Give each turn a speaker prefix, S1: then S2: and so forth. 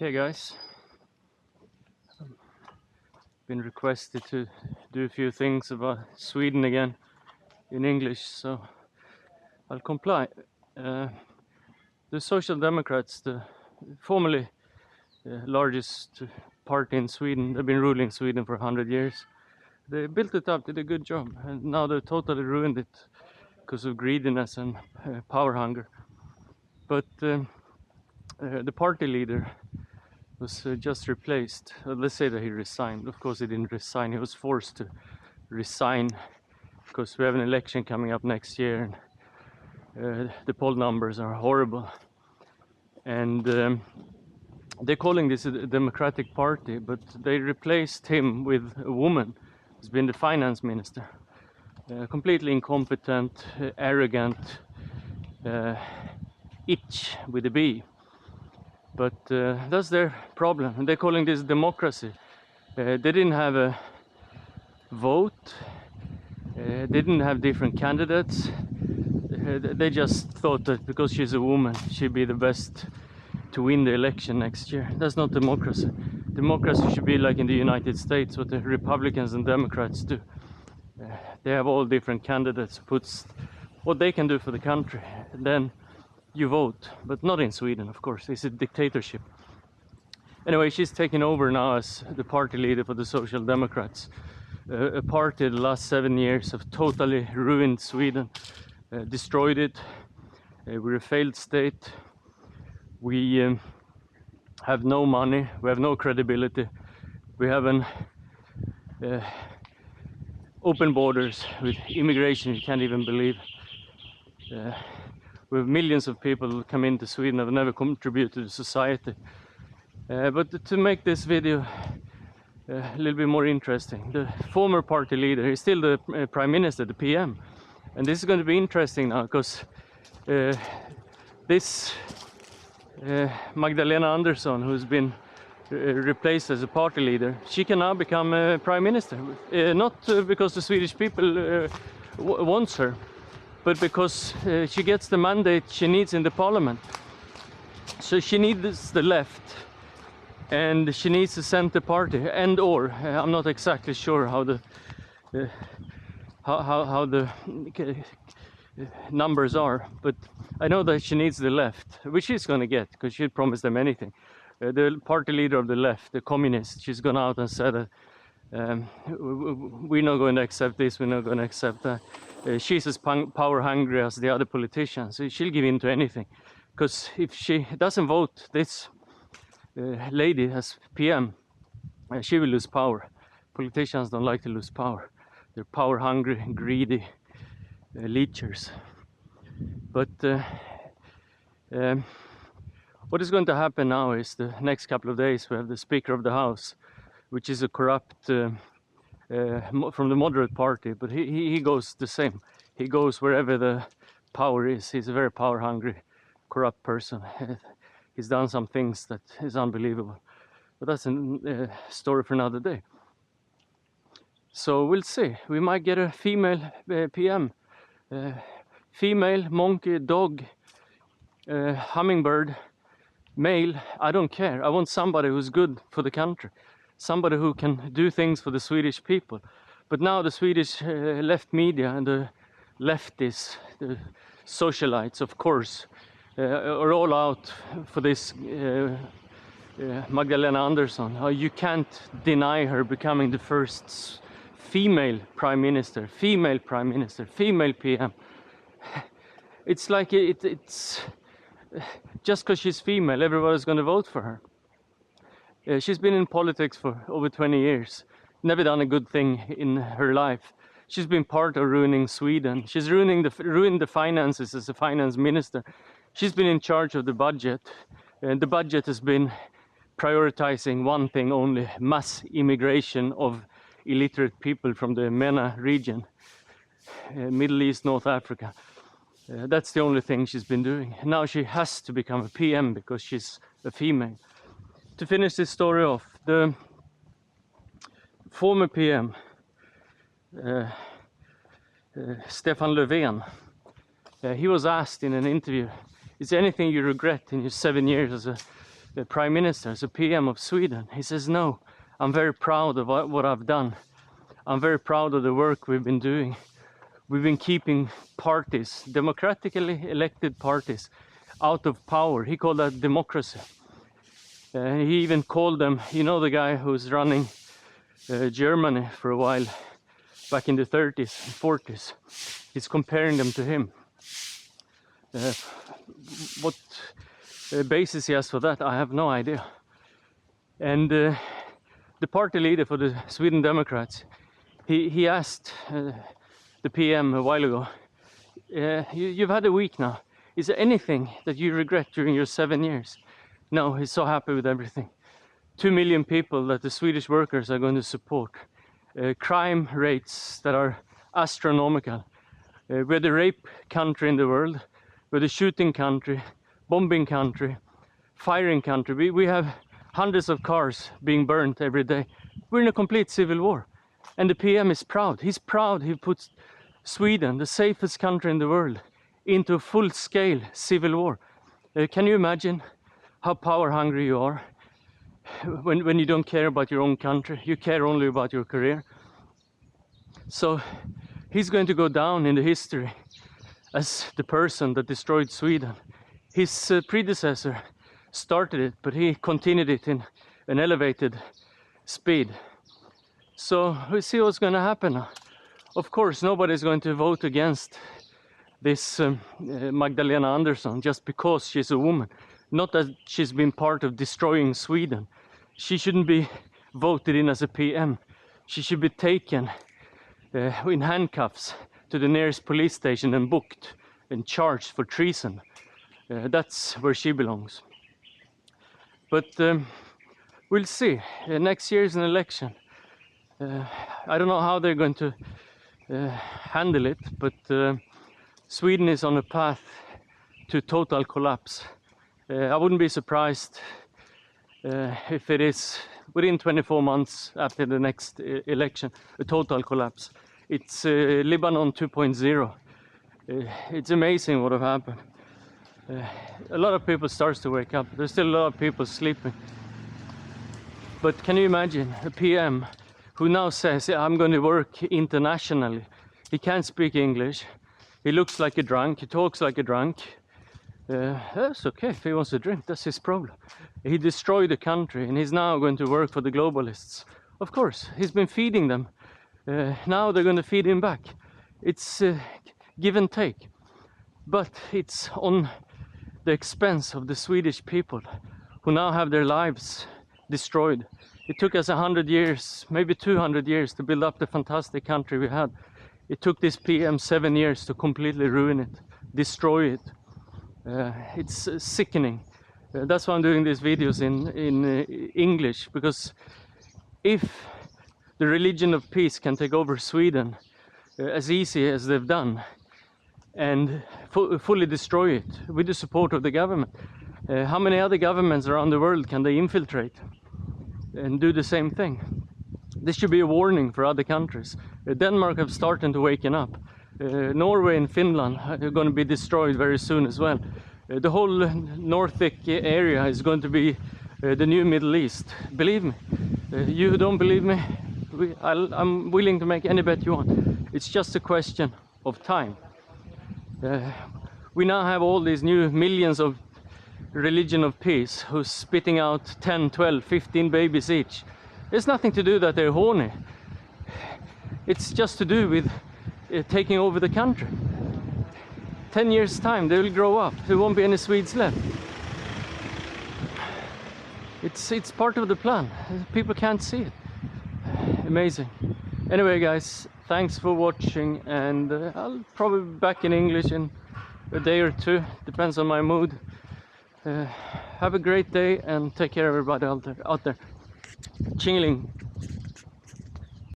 S1: Okay guys, been requested to do a few things about Sweden again in English, so I'll comply. The Social Democrats, the formerly largest party in Sweden, they've been ruling Sweden for 100 years. They built it up, did a good job, and now they've totally ruined it because of greediness and power hunger. But the party leader was just replaced. Let's say that he resigned. Of course he didn't resign, he was forced to resign because we have an election coming up next year and the poll numbers are horrible. And they're calling this a Democratic Party, but they replaced him with a woman who's been the finance minister. Completely incompetent, arrogant, itch with a B. But that's their problem, and they're calling this democracy. They didn't have a vote, they didn't have different candidates. They just thought that because she's a woman, she'd be the best to win the election next year. That's not democracy. Democracy should be like in the United States, what the Republicans and Democrats do. They have all different candidates, puts what they can do for the country, and then you vote, but not in Sweden, of course. It's a dictatorship. Anyway, she's taken over now as the party leader for the Social Democrats. A party the last 7 years have totally ruined Sweden, destroyed it. We're a failed state. We have no money, we have no credibility. We have an open borders with immigration you can't even believe. We have millions of people who come into Sweden have never contributed to society. But to make this video a little bit more interesting, the former party leader is still the prime minister, the PM. And this is going to be interesting now because this Magdalena Andersson, who's been replaced as a party leader, she can now become prime minister. Not because the Swedish people wants her, but because she gets the mandate she needs in the parliament. So she needs the left and she needs the center party, and or I'm not exactly sure how the how the numbers are, but I know that she needs the left, which she's going to get because she promised them anything. The party leader of the left, the communist, she's gone out and said that we're not going to accept this, we're not going to accept that. She's as power hungry as the other politicians, so she'll give in to anything. Because if she doesn't vote this lady as PM, she will lose power. Politicians don't like to lose power. They're power hungry, greedy leechers. But what is going to happen now is the next couple of days we have the Speaker of the House, which is a corrupt from the moderate party, but he goes the same. He goes wherever the power is. He's a very power hungry, corrupt person. He's done some things that is unbelievable, but that's a story for another day. So we'll see. We might get a female PM, female, monkey, dog, hummingbird, male, I don't care. I want somebody who's good for the country, somebody who can do things for the Swedish people. But now the Swedish left media and the leftists, the socialites, of course, are all out for this Magdalena Andersson. You can't deny her becoming the first female prime minister, female PM. It's like it's just because she's female, everybody's going to vote for her. She's been in politics for over 20 years, never done a good thing in her life. She's been part of ruining Sweden. She's ruined the finances as a finance minister. She's been in charge of the budget, and the budget has been prioritizing one thing only: mass immigration of illiterate people from the MENA region, Middle East, North Africa. That's the only thing she's been doing. Now she has to become a PM because she's a female. To finish this story off, the former PM, Stefan Löfven, he was asked in an interview, is there anything you regret in your 7 years as a the Prime Minister, as a PM of Sweden. He says, no, I'm very proud of what I've done. I'm very proud of the work we've been doing. We've been keeping parties, democratically elected parties, out of power. He called that democracy. He even called them, you know, the guy who's running Germany for a while, back in the 30s and 40s. He's comparing them to him. What basis he has for that, I have no idea. And the party leader for the Sweden Democrats, he asked the PM a while ago, you've had a week now. Is there anything that you regret during your 7 years? No, he's so happy with everything. 2 million people that the Swedish workers are going to support. Crime rates that are astronomical. We're the rape country in the world. We're the shooting country, bombing country, firing country. We have hundreds of cars being burnt every day. We're in a complete civil war. And the PM is proud. He's proud he puts Sweden, the safest country in the world, into a full-scale civil war. Can you imagine how power-hungry you are when you don't care about your own country? You care only about your career. So he's going to go down in the history as the person that destroyed Sweden. His predecessor started it, but he continued it in an elevated speed. So we'll see what's going to happen now. Of course, nobody's going to vote against this Magdalena Andersson just because she's a woman. Not that she's been part of destroying Sweden. She shouldn't be voted in as a PM. She should be taken in handcuffs to the nearest police station and booked and charged for treason. That's where she belongs. But we'll see. Next year is an election. I don't know how they're going to handle it, but Sweden is on a path to total collapse. I wouldn't be surprised if it is within 24 months after the next election, a total collapse. It's Lebanon 2.0. It's amazing what have happened. A lot of people start to wake up. There's still a lot of people sleeping. But can you imagine a PM who now says, I'm going to work internationally. He can't speak English. He looks like a drunk. He talks like a drunk. That's okay if he wants to drink. That's his problem. He destroyed the country and he's now going to work for the globalists. Of course, he's been feeding them. Now they're going to feed him back. It's give and take. But it's on the expense of the Swedish people who now have their lives destroyed. It took us 100 years, maybe 200 years to build up the fantastic country we had. It took this PM 7 years to completely ruin it, destroy it. It's sickening. That's why I'm doing these videos in English, because if the religion of peace can take over Sweden as easy as they've done and fully destroy it with the support of the government, how many other governments around the world can they infiltrate and do the same thing? This should be a warning for other countries. Denmark have started to waken up. Norway and Finland are going to be destroyed very soon as well. The whole Nordic area is going to be the new Middle East. Believe me. You who don't believe me, I'm willing to make any bet you want. It's just a question of time. We now have all these new millions of religion of peace who's spitting out 10, 12, 15 babies each. It's nothing to do that they're horny. It's just to do with taking over the country. 10 years time they will grow up. There won't be any Swedes left. It's part of the plan. People can't see it. Amazing. Anyway guys, thanks for watching, and I'll probably be back in English in a day or two. Depends on my mood. Have a great day and take care everybody out there. Chingling.